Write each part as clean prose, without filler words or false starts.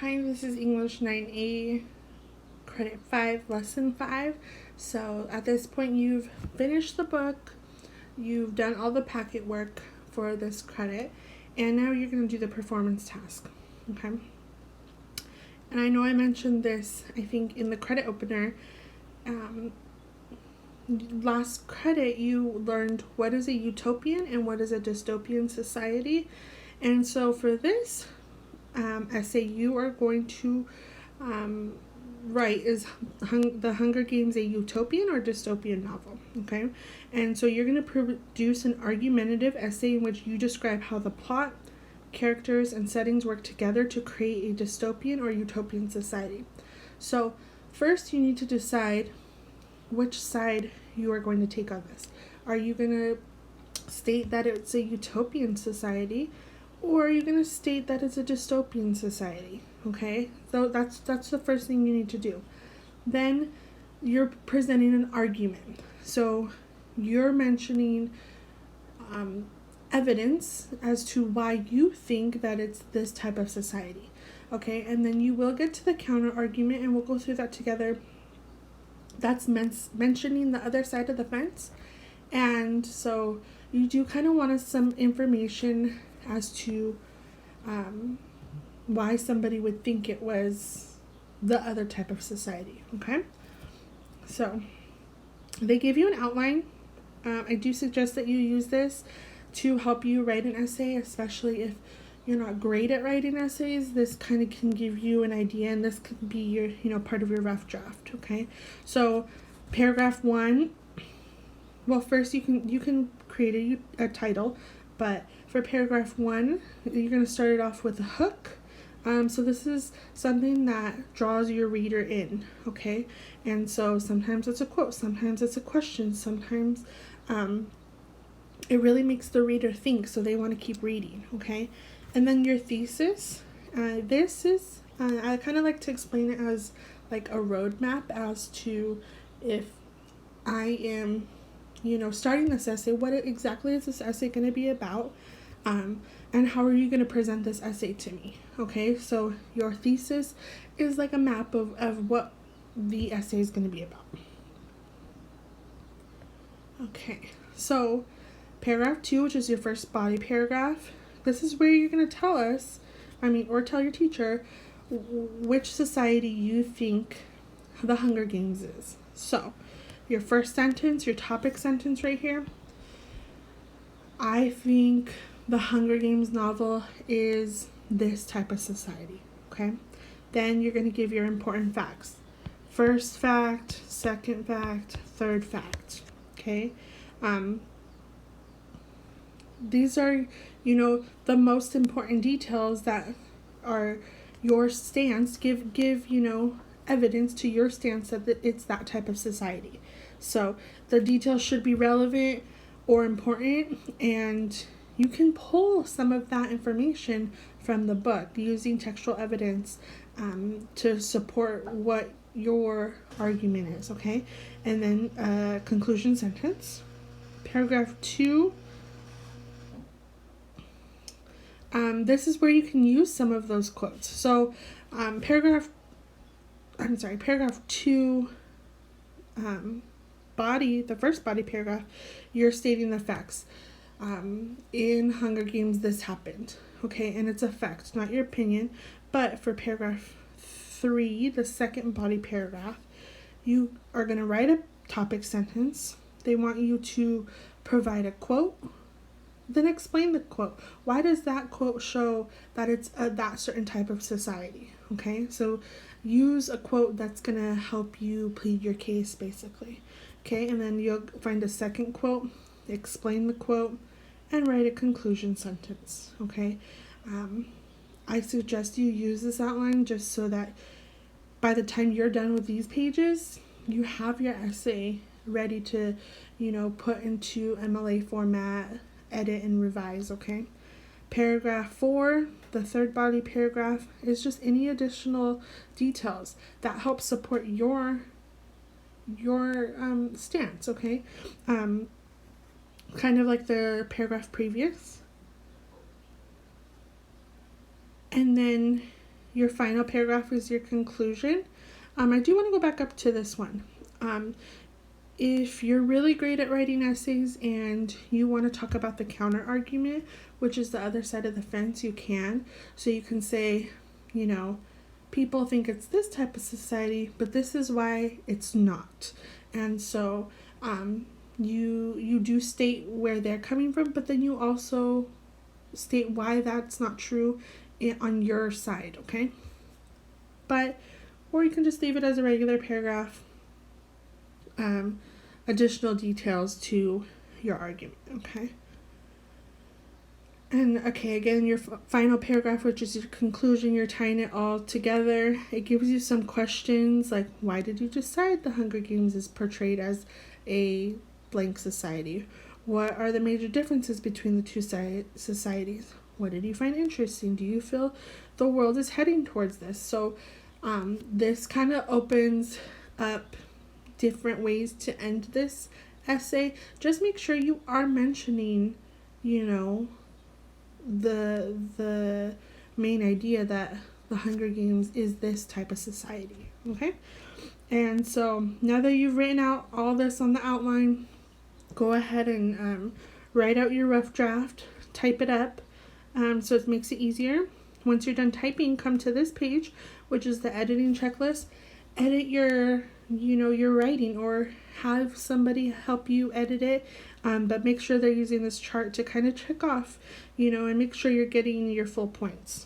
Hi, this is English 9A, Credit 5, Lesson 5. So at this point, you've finished the book, you've done all the packet work for this credit, and now you're going to do the performance task. Okay? And I know I mentioned this, I think, in the credit opener. Last credit, you learned what is a utopian and what is a dystopian society. And so for this essay, you are going to write, is the Hunger Games a utopian or dystopian novel? Okay, and so you're going to produce an argumentative essay in which you describe how the plot, characters, and settings work together to create a dystopian or utopian society. So first, you need to decide which side you are going to take on this. Are you going to state that it's a utopian society, or are you going to state that it's a dystopian society? Okay, so that's the first thing you need to do. Then you're presenting an argument. So you're mentioning evidence as to why you think that it's this type of society. Okay, and then you will get to the counter argument, and we'll go through that together. That's mentioning the other side of the fence. And so you do kind of want some information as to why somebody would think it was the other type of society. Okay, so they give you an outline. I do suggest that you use this to help you write an essay, especially if you're not great at writing essays. This kind of can give you an idea, and this could be your part of your rough draft. Okay, so paragraph 1. Well, first you can create a title, but for paragraph 1, you're going to start it off with a hook. So this is something that draws your reader in, okay? And so sometimes it's a quote, sometimes it's a question, sometimes it really makes the reader think, so they want to keep reading, okay? And then your thesis, this is, I kind of like to explain it as like a roadmap as to if I am starting this essay, what exactly is this essay going to be about, and how are you going to present this essay to me? Okay, so your thesis is like a map of what the essay is going to be about. Okay, so paragraph 2, which is your first body paragraph, this is where you're going to tell us, or tell your teacher which society you think the Hunger Games is. So your first sentence, your topic sentence right here, I think the Hunger Games novel is this type of society, okay? Then you're going to give your important facts. First fact, second fact, third fact, okay? These are, the most important details that are your stance. Give evidence to your stance that it's that type of society. So the details should be relevant or important, and you can pull some of that information from the book using textual evidence to support what your argument is, okay? And then conclusion sentence. Paragraph 2. This is where you can use some of those quotes. So paragraph 2, the first body paragraph, you're stating the facts. In Hunger Games, this happened, okay? And it's a fact, not your opinion. But for paragraph 3, the second body paragraph, you are going to write a topic sentence. They want you to provide a quote, then explain the quote. Why does that quote show that it's that certain type of society? Okay, so use a quote that's going to help you plead your case, basically. Okay, and then you'll find a second quote, explain the quote, and write a conclusion sentence. Okay, I suggest you use this outline just so that by the time you're done with these pages, you have your essay ready to, put into MLA format, edit, and revise, okay? Paragraph 4, the third body paragraph, is just any additional details that help support your stance, okay? Kind of like the paragraph previous. And then your final paragraph is your conclusion. I do want to go back up to this one. If you're really great at writing essays and you want to talk about the counter argument, which is the other side of the fence, you can. So you can say, you know, people think it's this type of society, but this is why it's not. And so you do state where they're coming from, but then you also state why that's not true on your side, okay? Or you can just leave it as a regular paragraph. Additional details to your argument, okay? And okay, again, your final paragraph, which is your conclusion, you're tying it all together. It gives you some questions like, why did you decide the Hunger Games is portrayed as a blank society? What are the major differences between the two societies? What did you find interesting? Do you feel the world is heading towards this? So this kind of opens up different ways to end this essay. Just make sure you are mentioning, you know, the main idea that the Hunger Games is this type of society, okay? And so now that you've written out all this on the outline, go ahead and write out your rough draft, type it up, so it makes it easier. Once you're done typing, come to this page, which is the editing checklist. Edit your writing, or have somebody help you edit it, but make sure they're using this chart to kind of check off, and make sure you're getting your full points.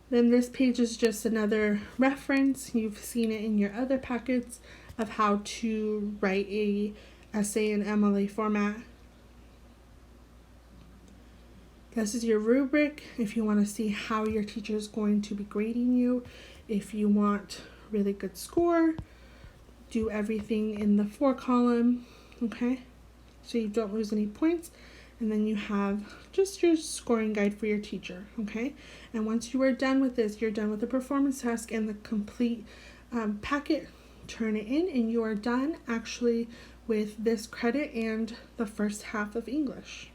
Then this page is just another reference. You've seen it in your other packets of how to write a essay in MLA format. This is your rubric if you want to see how your teacher is going to be grading you. If you want really good score, do everything in the 4 column, okay, so you don't lose any points. And then you have just your scoring guide for your teacher, okay? And once you are done with this, you're done with the performance task and the complete packet. Turn it in and you are done actually with this credit and the first half of English.